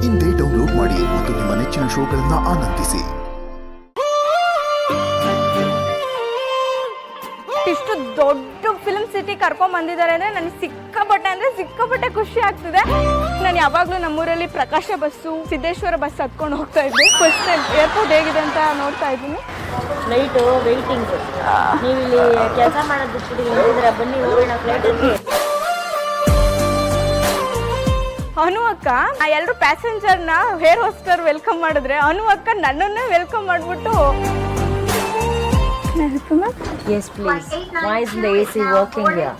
ಇಂದೇ ಡೌನ್ಲೋಡ್ ಮಾಡಿ ಮತ್ತು ನಿಮ್ಮ ನೆಚ್ಚಿನ ಶೋಗಳನ್ನು ಆನಂದಿಸಿ. ಇಷ್ಟು ದೊಡ್ಡ ಫಿಲ್ಮ್ ಸಿಟಿ ಕರ್ಕೊಂಡ್ ಬಂದಿದ್ದಾರೆ ಅಂದ್ರೆ ನನಗೆ ಸಿಕ್ಕಾಪಟ್ಟೆ ಖುಷಿ ಆಗ್ತಿದೆ. ನಾನು ಯಾವಾಗ್ಲೂ ನಮ್ಮೂರಲ್ಲಿ ಪ್ರಕಾಶ ಬಸ್ಸು, ಸಿದ್ದೇಶ್ವರ ಬಸ್ ಹತ್ಕೊಂಡು ಹೋಗ್ತಾ ಇದ್ದೆ. ಫಸ್ಟ್ ಟೈಮ್ ಏರ್ಪೋರ್ಟ್ ಹೇಗಿದೆ ಅಂತ ನೋಡ್ತಾ ಇದ್ದೀನಿ. Flight waiting. ನೀವು ಇಲ್ಲಿ ಕೆಲಸ ಮಾಡೋದು ಬಿಟ್ಬಿಟ್ಟು ಬನ್ನಿ ಹೋಗೋಣ ಫ್ಲೈಟಲ್ಲಿ. ಅನು ಅಕ್ಕ ಎಲ್ಲರೂ ಪ್ಯಾಸೆಂಜರ್ನ ಏರ್ ಹೋಸ್ಟರ್ ವೆಲ್ಕಮ್ ಮಾಡಿದ್ರೆ, ಅನು ಅಕ್ಕ ನನ್ನನ್ನೇ ವೆಲ್ಕಮ್ ಮಾಡ್ಬಿಟ್ಟು Yes, please. Why isn't the AC working here?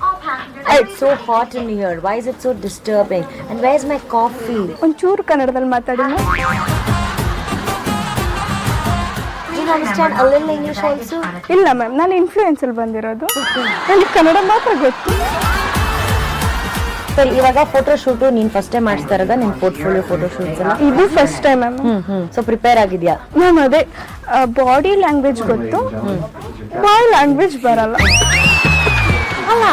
It's so hot in here. Why is it so disturbing? And where's my coffee? ಒಂಚೂರು ಕನ್ನಡದಲ್ಲಿ ಮಾತಾಡಿ. Do you understand a little English also? ಇಲ್ಲ ma'am, ನಾನು ಇನ್ಫ್ಲೂಯೆನ್ಸಲ್ಲಿ ಬಂದಿರೋದು. ನನಗೆ ಕನ್ನಡ ಮಾತ್ರ ಗೊತ್ತು. ಸರಿ, ಇವಾಗ ಫೋಟೋ ಶೂಟು ನೀನು ಫಸ್ಟ್ ಟೈಮ್ ಮಾಡಿಸ್ತಾ ಇರೋದ? ನಿನ್ನ ಪೋರ್ಟ್ಫೋಲಿಯೋ ಫೋಟೋ ಶೂಟ್ಸ್ ಎಲ್ಲ ಇದು first time ma'am. So prepare ಆಗಿದ್ಯಾ? ಮ್ಯಾಮ್ ಅದೇ ಬಾಡಿ ಲ್ಯಾಂಗ್ವೇಜ್ ಗೊತ್ತು, ಬಾಯ್ ಲ್ಯಾಂಗ್ವೇಜ್ ಬರಲ್ಲ. ಅಲ್ಲ,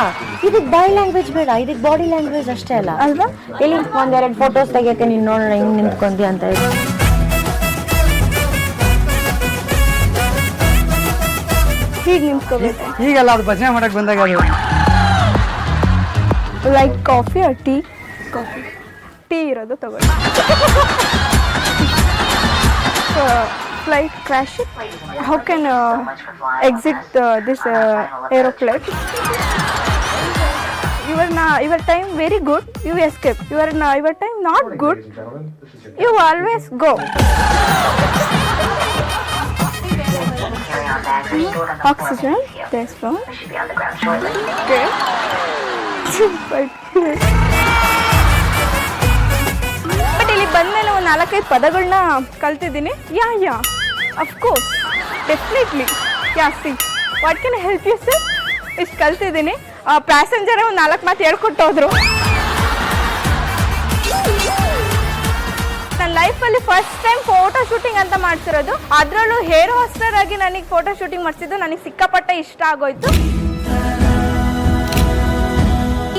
ಇದಕ್ಕೆ ಬಾಯ್ ಲ್ಯಾಂಗ್ವೇಜ್ ಬೇಡ, ಇದಕ್ಕೆ ಬಾಡಿ ಲ್ಯಾಂಗ್ವೇಜ್ ಅಷ್ಟೇ ಅಲ್ಲ ಅಲ್ವಾ? ಇಲ್ಲಿ ಒಂದೆರಡು ಫೋಟೋಸ್ ತೆಗಿಯಕ್ಕೆ ನೀನು ನೋಡೋಣ ಹೆಂಗೆ ನಿಂತ್ಕೊಂಡಿ ಅಂತ ಹೇಳಿ. ಹೀಗೆ ನಿಂತ್ಕೋಬೇಕು. ಈಗಲ್ಲ, ಅದು ಭಜನೆ ಮಾಡಕ್ಕೆ ಬಂದಾಗ. Like coffee or tea? Coffee. Tea ಇರೋದು ತಗೊಳ್ಳಿ. Flight crash. How can exit this aeroplane? Your time very good. You escape. Your time not good. You always go. Oxygen. That's one. Okay. But ಇಲ್ಲಿ ಬಂದ್ಮೇಲೆ ಒಂದು 4-5 ಪದಗಳನ್ನ ಕಲ್ತಿದ್ದೀನಿ. Yeah of course, definitely. See what can I help you sir? ಇಷ್ಟು ಕಲ್ತಿದ್ದೀನಿ. ಪ್ಯಾಸೆಂಜರೇ ಒಂದು 4 ಮಾತು ಹೇಳ್ಕೊಟ್ಟು ಹೋದ್ರು. ನನ್ನ ಲೈಫಲ್ಲಿ ಫಸ್ಟ್ ಟೈಮ್ ಫೋಟೋ ಶೂಟಿಂಗ್ ಅಂತ ಮಾಡ್ತಿರೋದು. ಅದರಲ್ಲೂ ಹೇರ್ ಹೋಸ್ಟರ್ ಆಗಿ ನನಗೆ ಫೋಟೋ ಶೂಟಿಂಗ್ ಮಾಡಿಸಿದ್ದು ನನಗೆ ಸಿಕ್ಕಾಪಟ್ಟೆ ಇಷ್ಟ ಆಗೋಯ್ತು.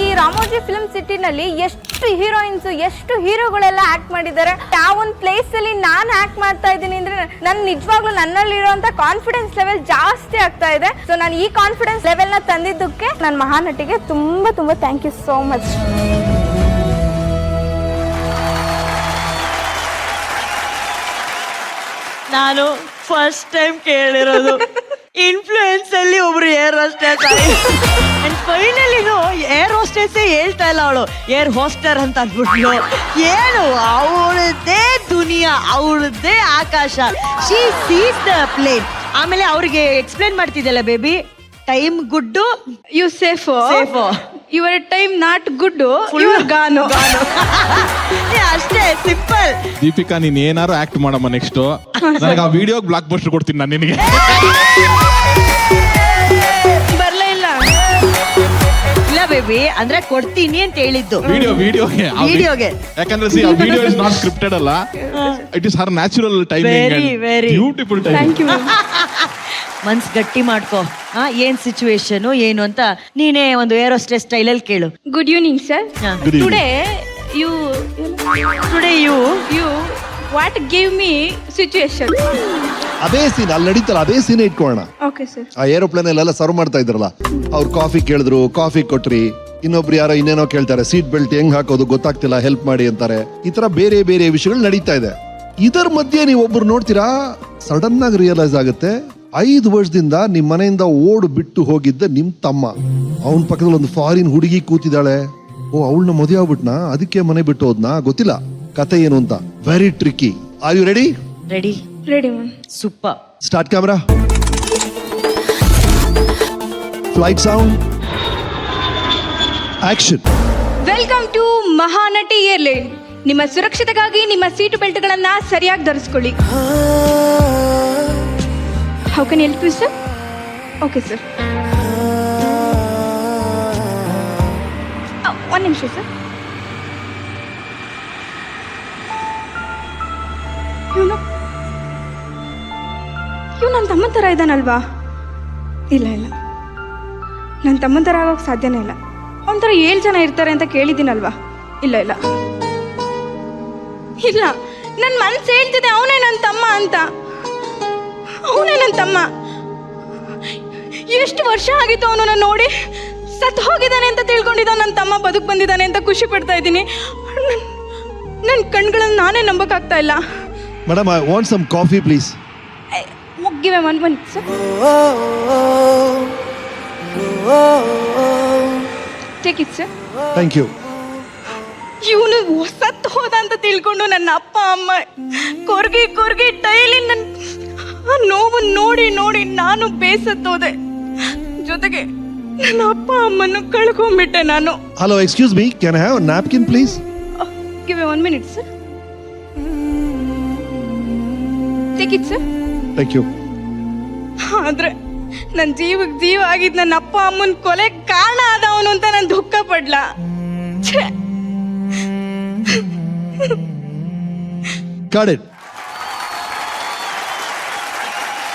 ಈ ರಾಮೋಜಿ ಫಿಲ್ಮ್ ಸಿಟಿನಲ್ಲಿ ಎಷ್ಟು ಹೀರೋಯಿನ್ಸ್, ಎಷ್ಟು ಹೀರೋಗಳೆಲ್ಲ ಆಕ್ಟ್ ಮಾಡಿದ್ದಾರೆ. ಒಂದು ಪ್ಲೇಸ್ ಅಲ್ಲಿ ನಾನು ಆಕ್ಟ್ ಮಾಡ್ತಾ ಇದ್ದೀನಿ ಅಂದ್ರೆ ನಾನು ನಿಜವಾಗ್ಲೂ ನನ್ನಲ್ಲಿರುವಂತ ಕಾನ್ಫಿಡೆನ್ಸ್ ಲೆವೆಲ್ ಜಾಸ್ತಿ ಆಗ್ತಾ ಇದೆ. ಸೊ ನಾನು ಈ ಕಾನ್ಫಿಡೆನ್ಸ್ ಲೆವೆಲ್ ನ ತಂದಿದ್ದಕ್ಕೆ ನನ್ನ ಮಹಾನಟಿಗೆ ತುಂಬಾ ಥ್ಯಾಂಕ್ ಯು ಸೋ ಮಚ್. ನಾನು ಫಸ್ಟ್ ಟೈಮ್ ಕೇಳಿರೋದು ಇನ್ಫ್ಲೂಯೆನ್ಸ್ ಅಲ್ಲಿ ಒಬ್ರು air hostess. And finally air hostess ಹೇಳ್ತಾ ಇಲ್ಲ, ಅವಳು ಏರ್ ಹೋಸ್ಟರ್ ಅಂತ ಅಂದ್ಬಿಟ್ಲು. ಏನು ಅವಳದ್ದೇ ದುನಿಯಾ, ಅವಳದ್ದೇ ಆಕಾಶ. She sees the plane. ಆಮೇಲೆ ಅವ್ರಿಗೆ ಎಕ್ಸ್ಪ್ಲೇನ್ ಮಾಡ್ತಿದ್ದಲ್ಲ, baby time good, you safe. Your time not good, your gun. ಅಷ್ಟೇ ಸಿಂಪಲ್. ದೀಪಿಕಾ, ನೀನ್ ಏನಾರು ಆಕ್ಟ್ ಮಾಡಮ್ಮ ನೆಕ್ಸ್ಟ್. ನನಗೆ ಆ ವಿಡಿಯೋ ಬ್ಲಾಕ್ ಬಸ್ಟರ್ ಕೊಡ್ತೀನಿ ನಾನು ನಿನಗೆ. ಬರ್ಲೇ ಇಲ್ಲ ಬೇಬಿ, ಅಂದ್ರೆ ಕೊಡ್ತೀನಿ ಅಂತ ಹೇಳಿದ್ದು ವಿಡಿಯೋಗೆ. ಯಾಕಂದ್ರೆ ಸಿ ಆ ವಿಡಿಯೋ ಇಸ್ ನಾಟ್ ಸ್ಕ್ರಿಪ್ಟೆಡ್ ಅಲ್ಲ, it is her natural timing and beautiful timing. Thank you. ಮನ್ಸ್ ಗಟ್ಟಿ ಮಾಡ್ಕೋ. ಏನ್ ಸಿಚುವೇಶನ್ ಏನು ಅಂತ ನೀನೇ ಒಂದು ಏರ್ ಹೋಸ್ಟೆಸ್ ಸ್ಟೈಲಲ್ಲಿ ಕೇಳು. Good evening sir. Today you what give me situation. ಅದೇ ಸೀನ್ ಅಲ್ಲಿ ನಡೀತಲ್ಲ, ಅದೇ ಸೀನ್ ಇಟ್ಕೊಳ್ಳೋಣ. Okay sir. ಆ ಏರೋಪ್ಲೇನ್ ಅಲ್ಲೆಲ್ಲ ಸರ್ವ್ ಮಾಡ್ತಾ ಇದ್ರಲ್ಲ, ಅವ್ರು ಕಾಫಿ ಕೇಳಿದ್ರು, ಕಾಫಿ ಕೊಟ್ರಿ. ಇನ್ನೊಬ್ರು ಯಾರೋ ಇನ್ನೇನೋ ಕೇಳ್ತಾರೆ, ಸೀಟ್ ಬೆಲ್ಟ್ ಹೆಂಗ್ ಹಾಕೋದು ಗೊತ್ತಾಗ್ತಿಲ್ಲ, ಹೆಲ್ಪ್ ಮಾಡಿ ಅಂತಾರೆ. ಈ ತರ ಬೇರೆ ಬೇರೆ ವಿಷಯಗಳು ನಡೀತಾ ಇದೆ. ಇದರ ಮಧ್ಯೆ ನೀವು ಒಬ್ರು ನೋಡ್ತೀರಾ, ಸಡನ್ ಆಗಿ ರಿಯಲೈಸ್ ಆಗುತ್ತೆ, 5 ವರ್ಷದಿಂದ ನಿಮ್ ಮನೆಯಿಂದ ಓಡು ಬಿಟ್ಟು ಹೋಗಿದ್ದ ನಿಮ್ ತಮ್ಮ, ಅವನ ಪಕ್ಕದಲ್ಲಿ ಒಂದು ಫಾರಿನ್ ಹುಡುಗಿ ಕೂತಿದ್ದಾಳೆ. ಓ, ಅವಳನ್ನ ಮದುವೆ ಆಗ್ಬಿಟ್ನಾ, ಅದಕ್ಕೆ ಮನೆ ಬಿಟ್ಟು ಹೋದ್ನಾ, ಗೊತ್ತಿಲ್ಲ ಕತೆ ಏನು ಅಂತ. Very tricky. Are you ready? Ready ma'am. Super. Start camera. Flight sound action. Welcome to Mahanati airline. ನಿಮ್ಮ ಸುರಕ್ಷತೆಗಾಗಿ ನಿಮ್ಮ ಸೀಟು ಬೆಲ್ಟ್ಗಳನ್ನ ಸರಿಯಾಗಿ ಧರಿಸ್ಕೊಳ್ಳಿ. How can help you sir? Okay sir, ಒಂದು ನಿಮಿಷ ಸರ್. ಇವ್ ನನ್ನ ತಮ್ಮನ ಥರ ಇದ್ದಾನಲ್ವಾ? ಇಲ್ಲ, ನನ್ನ ತಮ್ಮನ ಥರ ಆಗೋಕ್ಕೆ ಸಾಧ್ಯನೇ ಇಲ್ಲ. ಅವನ ಥರ 7 ಜನ ಇರ್ತಾರೆ ಅಂತ ಕೇಳಿದ್ದೀನಲ್ವಾ? ಇಲ್ಲ, ಇಲ್ಲ, ನನ್ನ ಮನ್ಸು ಹೇಳ್ತಿದೆ ಅವನೇ ನನ್ನ ತಮ್ಮ ಅಂತ. ಅವನೇ ನನ್ನ ತಮ್ಮ. ಎಷ್ಟು ವರ್ಷ ಆಗಿತ್ತು ಅವನನ್ನ ನೋಡಿ. ಸತ್ತು ಹೋಗಿದ್ದಾನೆ ಅಂತ ತಿಳ್ಕೊಂಡಿದ್ದ ನನ್ನ ತಮ್ಮ ಬದುಕು ಬಂದಿದ್ದಾನೆ ಅಂತ ಖುಷಿ ಪಡ್ತಾ ಇದ್ದೀನಿ. ನನ್ನ ಕಣ್ಗಳನ್ನು ನಾನೇ ನಂಬಕ್ಕಾಗ್ತಾ ಇಲ್ಲ. Madam, I want some coffee please. Give a 1 minute sir. Take it sir. Thank you. ಇವನು ಸತ್ತು ಹೋದ ಅಂತ ತಿಳ್ಕೊಂಡು ನನ್ನ ಅಪ್ಪ ಅಮ್ಮ ಕೊರ್ಗಿ ಡೈಲಿ ನನ್ನ ನೋವು ನೋಡಿ ನೋಡಿ ನಾನು ಬೇಸತ್ತೋದೆ. ಜೊತೆಗೆ ನನ್ನ ಅಪ್ಪ ಅಮ್ಮನ್ನು ಕಳ್ಕೊಂಡ್ಬಿಟ್ಟೆ ನಾನು. Hello, excuse me, can I have a napkin please? Give a 1 minute sir. Take it sir. Thank you. ಆದ್ರೆ ನನ್ನ ಜೀವಕ್ಕೆ ಜೀವ ಆಗಿದ್ ನನ್ನ ಅಪ್ಪ ಅಮ್ಮನ ಕೊಲೆ ಕಾರಣ ಆದವನು ಅಂತ ನಾನು ದುಃಖ ಪಡ್ಲ. Got it.